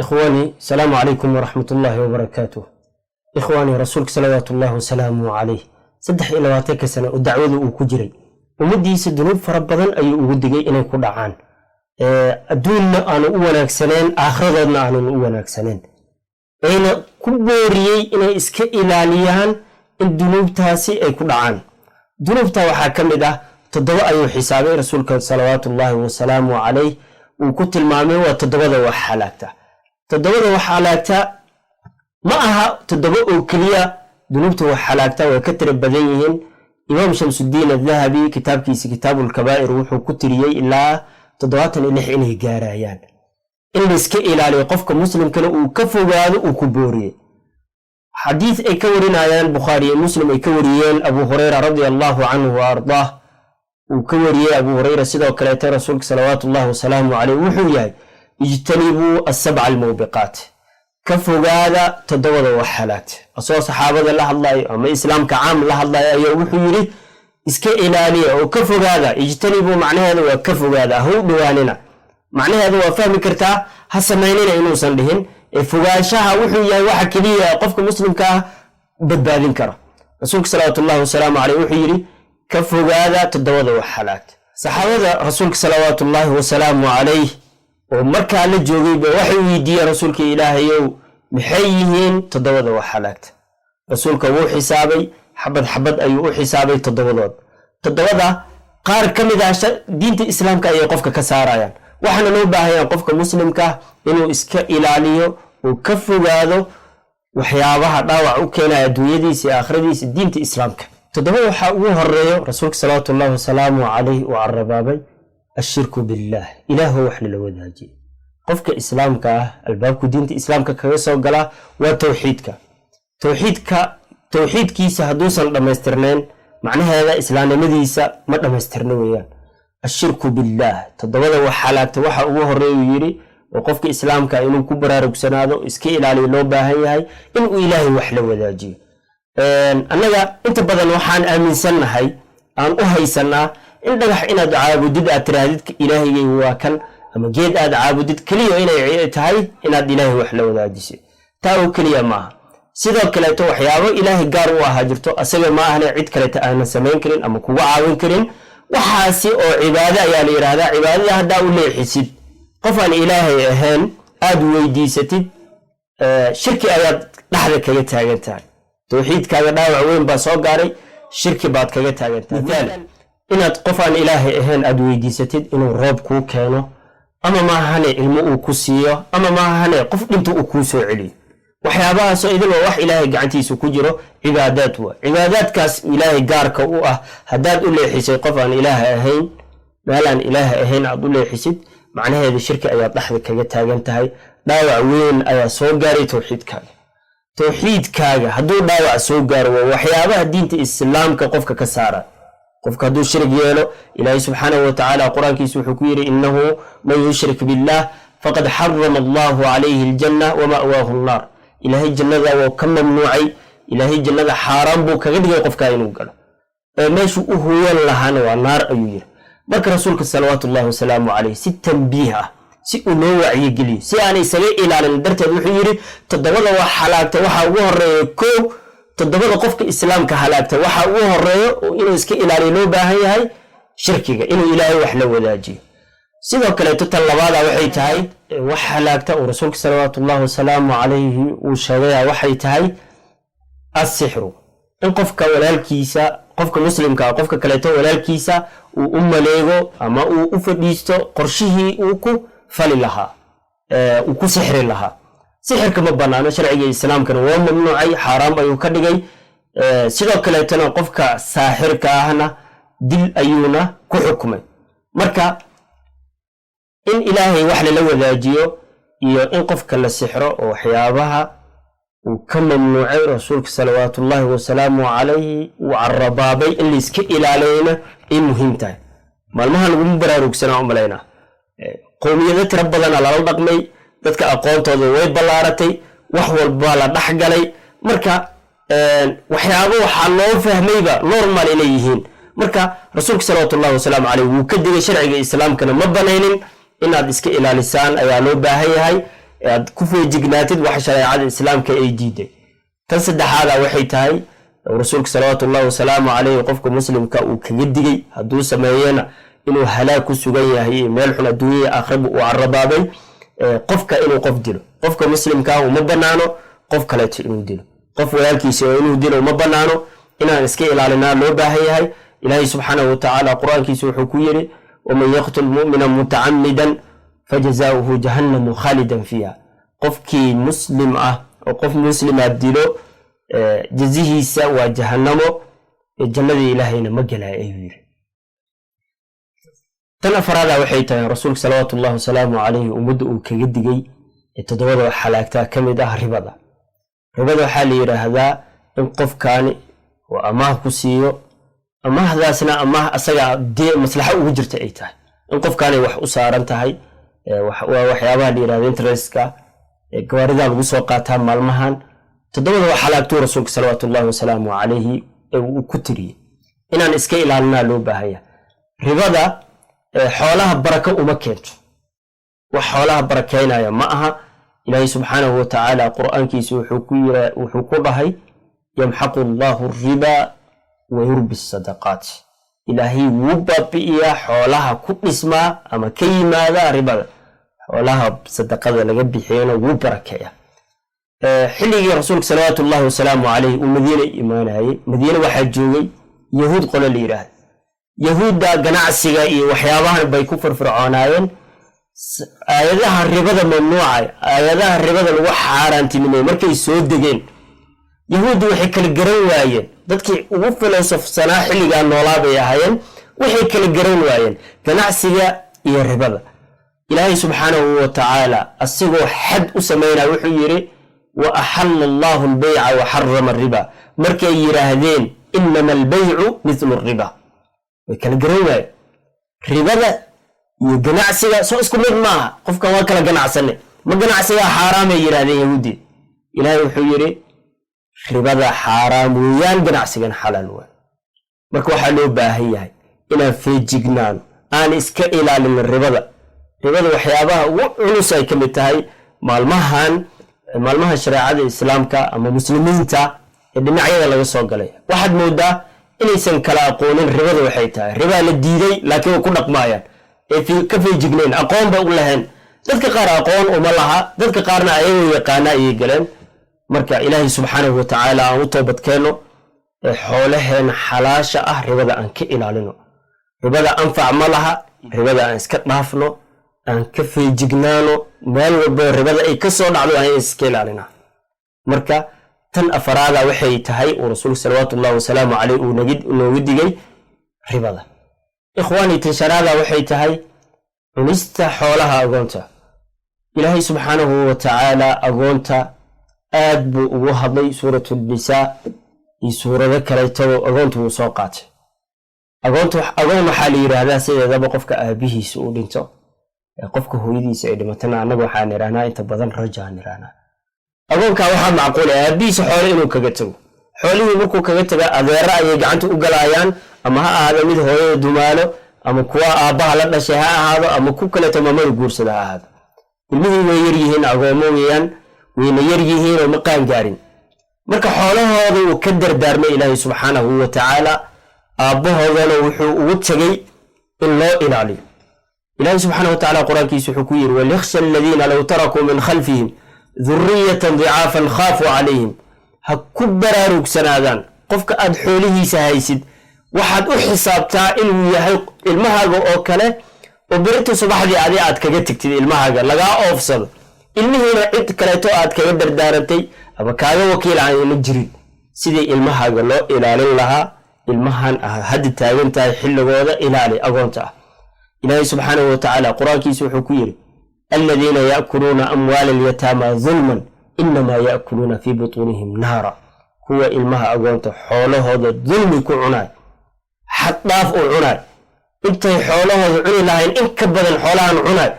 إخواني السلام عليكم ورحمة الله وبركاته. إخواني رسولك صلوات الله وسلامه عليه صدح إلى واتك سنة ودعوه وكجري ومدي سدنوب فربضا أي ودقي إني كل عان أدوننا أنا أولك سنين آخرنا أنا أولك سنين أين كبوري إني إسك إلاليان الدنوب تاسي أي كل عان دنوب تا وحاكم ده تضوء أي حسابي رسولك صلوات الله وسلامه عليه وكنت المامي وتضوء وحالاته تضوء وحالاته معها تضوء كليا دنوبته وحالاته وكتر بديهن إمام شمس الدين الذهبي كتاب كيس كتاب الكبائر وحو كتريه إلا تضوات اللي حينه جاريان اللي اسكي إلى يقفك مسلم كله وكفوا هذا وكبوري حديث أكورين عن البخاري مسلم أكوريين أبو هريرة رضي الله عنه وأرضاه وكوري أبو هريرة سيدة وكلاة رسولك صلوات الله وسلامه عليه وحوياي اجتنبوا السبع الموبقات كفوا هذا تدور وحالات أصوى صحابة الله أما إسلام كعام الله أيها وحيري إسكي إلالية وكفوا هذا اجتنبوا معنى هذا وكفوا هذا هو دواننا معنى هذا وفهم كرتا هسمينينا إنو صندهن فقاشها وحياي وحكلية قفك مسلم كا بدبادين كرا رسولك صلوات الله وسلامه عليه وحيري كفوا هذا تدور وحالات صحابة رسولك صلوات الله وسلامه عليه ومركا لجوغي بوحي ويدي رسولك إلهي محييهين تدوض وحالات رسولك هو حسابي حبد أيو حسابي تدوض قار كم إذا دينة الإسلام كأي قفك كسارايان وحنا نوباهيان قفك مسلم كا إنو إسكا إلاليو وكفو هذا وحيابها داوع وكينا يدويدي سي آخردي سي دينة الإسلام كا تدوض وحاوه الرئيو رسولك صلوات الله وسلامه عليه وعربابي الشرك بالله إله وحل الوداجي قفك إسلامك البابك دينة إسلامك كويسة وقلا توحيد كيسا هدوسا لما يسترنين معنى هذا إسلام مديسا ما لما يسترنويان الشرك بالله تدوض وحالات وحا أوه الرئيو يري وقفك إسلامك إنو كبرا ركسنادو إسكي إلالي لوبا هاي إنو إلهي وحل الوداجي أنت بدل وحان آمن سنة هاي أن أهي سنة إن دغح إناد عابدد أتراددك إلهي واكن أما جيد آد عابدد كليو إنا يعيتهاي إناد إلهي وحلو ذاجسي تاو كليا معها سيدو كليتو وحيابو إلهي قارو هاجرتو أسيبا ما أهنا عيد كليتا أهنا سمين كرين أما كوا عاون كرين وحاسي أو عبادة يعني إرادة عبادة هدا أولي حسيد قفان إلهي أهان آد ويديستي شركي آيات لحظة كيتاغنتاي توحيد كاغا داوع وين باسو قاري شركي باد كيتاغنتاي مثال inaad qof aan ilaahay ahayn aad weydiisatid inuu roob kuu keeno ama maahane ilmo uu ku siiyo ama maahane qof dhinta uu kuu soo celiyo waxyaabahaas oo idin wax ilaahay gacantiisa ku jiro cibaadaadkaas ilaahay gaarka u ah hadaad u leexisay qof aan ilaahay ahayn maalan ilaahay ahayn aad u leexisid macnaheedu shirki ayaa dhaxda kaga taagan tahay dhaawac weyn ayaa soo gaaray tawxiidkaaga hadduu dhaawac soo gaaro waxyaabaha diinta islaamka qofka ka saara قفك هدو الشرك يالو إلهي سبحانه وتعالى قرآن كيسو حكويري إنه من يشرك بالله فقد حرم الله عليه الجنة ومأواه النار إلهي الجنة وكم ممنوعي إلهي الجنة حرام بو كغدق قفك إنو قال ماشو أهوى اللهان والنار أيوير برك رسولك صلوات الله وسلامه عليه تنبيها نوع يقلي يعني سوي إلى الدرت الوحيري تدور وحلاك وحوه الريكو تدبر قفك إسلام كهلاكته وحا أوه الرئيو إنه إسكي إلالي لو باهي هاي شركيك إنه إلهي وحلو وذاجي سيدو كليتو تلبادا وحيتهاي وحلاكته ورسولك صلوات الله وسلامه عليه وشغيها وحيتهاي السحر إن قفك ولالكيسا قفك مسلم قفك كليتو ولالكيسا وأم ليغو أما أفديستو قرشه وكو فللها وكو سحر لها سحر كما بنانا شرعي الإسلام كان هو ممنوعي حرام أيو كدغي سيدو كليتنا قفك ساحر كاهنا دل أيونا كحكمي مركا إن إلهي وحل لو ذاجيو إيو إن قفك للسحر وحيابها وكم ممنوعي رسولك صلوات الله وسلامه عليه وعربابي اللي اسكي إلالينا إن مهمتاي مالمها نقوم براروك سنة عملينا قومية ربضنا على الرقمي dadka aqoontooda way balaaratay wax walba la dhaxgalay marka waxyaabo waxa loo fahmayba normal inay yihiin marka rasuulka sallallahu alayhi wasallam wuu ka digay sharciga islaamkana ma banaynin inaad iska ilaalisaan ayaa loo baahan yahay aad ku feejignaatid wax shareecada islaamka ay diiday. tan saddexaad waxay tahay rasuulka salawaatullaahi wasalaamu calayhi qofka muslimka uu kaga digay hadduu sameeyana inuu halaag ku sugan yahay meel xun adduunyada aakhiraba uu carrabaabay qofka inuu qof dilo. qofka muslimka uma banaano qof kaleeto inuu dilo, qof walaalkiisa inuu dilo uma banaano, inaan iska ilaalinaa loo baahan yahay. ilaahay subxaanahu watacaala qur-aankiisa wuxuu ku yidhi waman yaqtul mu'mina mutacammidan fajazaauhu jahannamu khaalidan fiiha. qofkii muslim ah oo qof muslima dilo jazihiisa waa jahannamo, jannadii ilaahayna ma gelaya ayuu yidhi. tan afaraada waxay tahay rasuulka salawaatullaahi wasalaamu calayhi ummadda uu kaga digay toddobada xalaagtaa ka mid ah ribada. ribada waxaa la yidhaahdaa in qofkaani uu amaah ku siiyo, amaahdaasna amaah asaga dee maslaxo ugu jirta ay tahay, in qofkaanay wax u saaran tahay. waa waxyaabaha la yidhahda interestka gawaarida lagu soo qaataa maalmahan. toddobada xalaagtuu rasuulka salawaatullaahi wasalaamu calayhi uu ku tiriyey inaan iska ilaalinaa loo baahanya. ribada xoolaha barako uma keento, wax xoolaha barakeynaya ma aha. ilaahay subxaanahu watacaala qur-aankiisa wuxuu ku dhahay yamxaqu allaahu riba wa yurbi sadaqaat. ilaahay wuu baabi'iyaa xoolaha ku dhismaa ama ka yimaada ribada, xoolaha sadaqada laga bixiyana wuu barakeeya. xilligii rasuulka salawaatullaahi wasalaamu calayhi uu madiina imaanayay, madiina waxaa joogay yahuud qole la yidhaahda. yahuudda ganacsiga iyo waxyaabahan bay ku firfircoonaayeen. aayadaha ribada mamnuucay, aayadaha ribada lagu xaaraantinimay markay soo degeen, yahuuddu waxay kala garan waayeen. dadkii ugu filosofsanaa xilligaa noolaa bay ahaayeen, waxay kala garan waayeen ganacsiga iyo ribada. ilaahay subxaanahu watacaala asigoo xad u samaynaa wuxuu yidhi wa axalla allaahu albayca wa xarama ariba. markay yidhaahdeen inama albaycu mithlu riba, way kala garan waayeen. ribada iyo ganacsiga soo isku mid maaha, qofkan waa kala ganacsane, ma ganacsigaa xaaraamay yidhahdeen yahuudi. ilaahay wuxuu yidhi ribada xaaraam weeyaan, ganacsigan xalaal waay. marka waxaa loo baahan yahay inaan feejignaano, aan iska ilaalin ribada. ribada waxyaabaha ugu culus ay ka mid tahay maalmaha shareecada islaamka ama muslimiinta ee dhinacyada laga soo galay. waxaad moodaa inaysan kala aqoonin ribada waxay tahay. ribaa la diiday laakiin way ku dhaqmaayaan, ee ka feejignayn, aqoon bay u lahayn. dadka qaar aqoon uma laha, dadka qaarna ayagoo yaqaana ayay galeen. marka ilaahay subxaanahu watacaala aan u toobadkeenno, xoolaheena xalaasha ah ribada aan ka ilaalino. ribada anfac ma laha, ribada aan iska dhaafno, aan ka feejignaano. meel walbo ribada ay ka soo dhacdo aan iska ilaalina. marka tan afaraada waxay tahay uu rasuulka salawaatullaahi wasalaamu calayhi uu noogu digay ribada. ikhwaani, tan shanaada waxay tahay cunista xoolaha agoonta. ilaahay subxaanahu watacaala agoonta aad buu ugu hadlay suuratu nisaa iyo suurado kaleetaba agoonta wuu soo qaatay. agoon waxaa la yidhaahdaa sideedaba qofka aabihiisa uu dhinto, qofka hooyadiisa ay dhimatana annaga waxaan idhahnaa inta badan rajaan idhahnaa. agoonkaa waxaa macquul ah aabihiisa xoole inuu kaga tago. xoolihii markuu kaga taga adeera ayay gacanta u galayaan, ama ha ahaado mid hooyada dumaalo, ama kuwa aabbaha la dhashay ha ahaado, ama ku kaleeto mamada guursada ha ahaado. ilmihii way yar yihiin, agoomo weeyaan, wayna yar yihiin oo ma qaangaarin. marka xoolahooda uu ka dardaarmay ilaahay subxaanahu watacaala, aabbahoodana wuxuu ugu tegay in loo ilaaliyo. ilaahay subxaanahu watacaala qur-aankiisa wuxuu ku yidhi waliyakhsha aladiina low tarakuu min khalfihim duriyatan dicaafan khaafuu calayhim. ha ku baraarugsanaadaan qofka aad xoolihiisa haysid, waxaad u xisaabtaa inuu yahay ilmahaaga oo kale, oo berita subaxdii adi aad kaga tegtid ilmahaaga lagaa oofsado, ilmihiina cid kaleeto aad kaga dardaarantay ama kaaga wakiil aan jirin. sidii ilmahaaga loo ilaalin lahaa, ilmahan hadda taagan tahay xilligooda ilaali agoonta ah. ilaahay subxaanahu watacaala qur-aankiisa wuxuu ku yidhi aladiina yaakuluuna amwaala alyataama dulman inamaa yaakuluuna fii butuunihim naara. kuwa ilmaha agoonta xoolahooda dulmi ku cunaay, xad dhaaf u cunaay, intay xoolahooda cuni lahayn in ka badan xoolahan cunaay,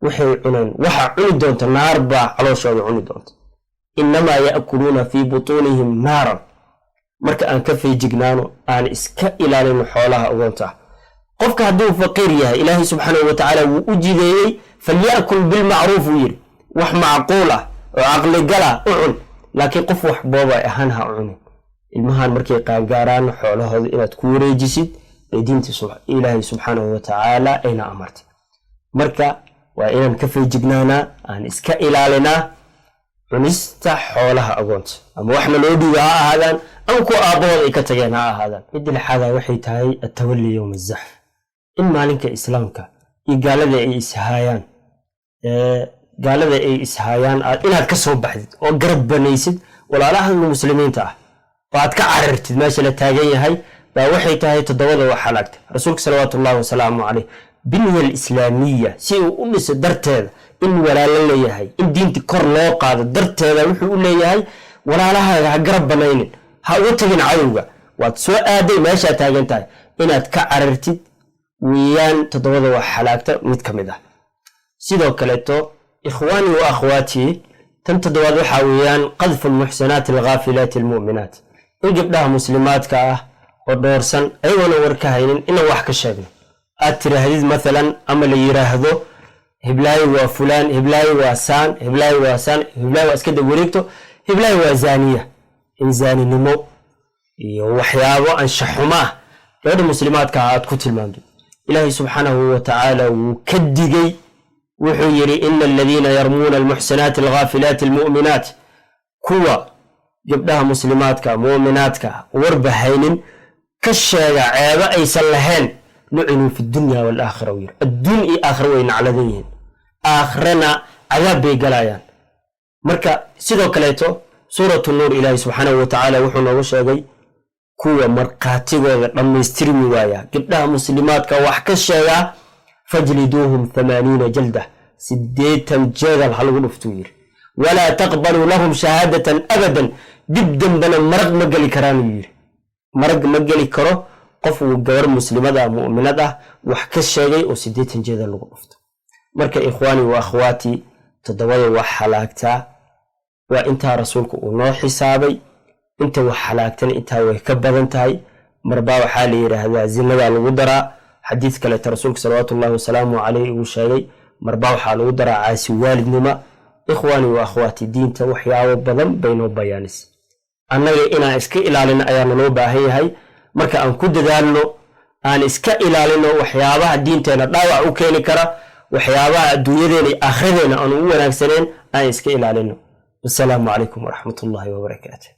waxay cuneen waxa cuni doonta naar baa calooshooda cuni doonta. inamaa yaakuluuna fii butuunihim naaran. marka aan ka feejignaano, aan iska ilaalino xoolaha agoonta ah. qofka hadduu faqiir yahay ilaahay subxaanahu watacaala wuu u jideeyey falyakul bilmacruuf uu yidhi, wax macquul ah oo caqli gala u cun laakiin qof wax booba ahaan ha cunin ilmahan markay qaangaaraan xoolahooda inaad ku wareejisid ee diinta ilaahay subxaanahu wa tacaala ayna amartay marka waa inaan ka feejignaanaa aan iska ilaalinaa cunista xoolaha agoonta ama waxna loo dhiiba ha ahaadaan ama kuwa aabbahooda ay ka tageen ha ahaadaan midda lixaada waxay tahay atawalli yowma azaxf in maalinka islaamka iyo gaalada ay ishayaan inaad ka soo baxdid oo garab banaysid walaalahan muslimiinta ah oo aad ka carartid meesha la taagan yahay baa waxay tahay toddobada wax halaagta rasuulka salawaatullaahi wasalaamu caleyh biniya alislaamiya si uu u dhiso darteeda in walaalo leeyahay in diinta kor loo qaado darteeda wuxuu u leeyahay walaalahaaga ha garab banaynin ha uga tagin cadowga waad soo aaday meeshaa taagan tahay inaad ka carartid weeyaan toddobada wax halaagta mid ka mid ah sidoo kaleeto ikhwaani wa akhwaatii tan toddobaad waxaa weeyaan qadfu almuxsanaati alghaafilaati almu'minaat in gabdhaha muslimaadka ah oo dhoorsan ayagoona war ka haynin inaan wax ka sheegno aad tiraahdid maalan ama la yiraahdo hiblaayo waa fulaan hiblaayo waa saan hiblaayo waa saan hiblaayo waa iska dab wareegto hiblaayo waa zaaniya in zaaninimo iyo waxyaabo anshaxumo ah gabadha muslimaadka ah aad ku tilmaamto ilaahay subxaanahu wa tacaala wuu ka digay wuxuu yidhi ina aladiina yarmuuna almuxsanaati alghaafilaati almu'minaat kuwa gabdhaha muslimaadka mu'minaadka warba haynin ka sheega ceebo aysan lahayn lucinuu fi dunya waalaakhira yiri adduun iyo aakhira way nacladan yihiin aakhirana cadaab bay galayaan marka sidoo kaleeto suuratu nuur ilaahi subxaanahu wa tacaala wuxuu noogu sheegay kuwa markhaatigooda dhammaystirmi waaya gabdhaha muslimaadka wax ka sheegaa fajliduuhum 80 jalda 80 jeedal ha lagu dhuftuu yiri walaa taqbaluu lahum shahaadatan abadan dib dambana marag ma geli karaan yiri marag ma geli karo qof uu gabar muslimada mu'minad ah wax ka sheegay oo 80 jeedal lagu dhufto marka ikhwaani wa akhwaati toddobada wax halaagta waa inta rasuulku uu noo xisaabay inta wax halaagtana inta way ka badan tahay marba waxa la yiraahdaa zinada lagu daraa xadiis kale rasuulka salawaatullaahi wasalaamu calayhi uu sheegay marba waxa lagu daraa caasi waalidnima ikhwaani wa akhwaati diinta waxyaabo badan bayno bayaanis annaga inaan iska ilaalino ayaa noo baahan yahay marka aan ku dadaalno aan iska ilaalino waxyaabaha diinteena dhaawac u keeni kara waxyaabaha adduunyadeena iyo aakhiradeenna aan ugu wanaagsaneen aan iska ilaalino. Assalaamu calaykum waraxmatullaahi wabarakaatuh.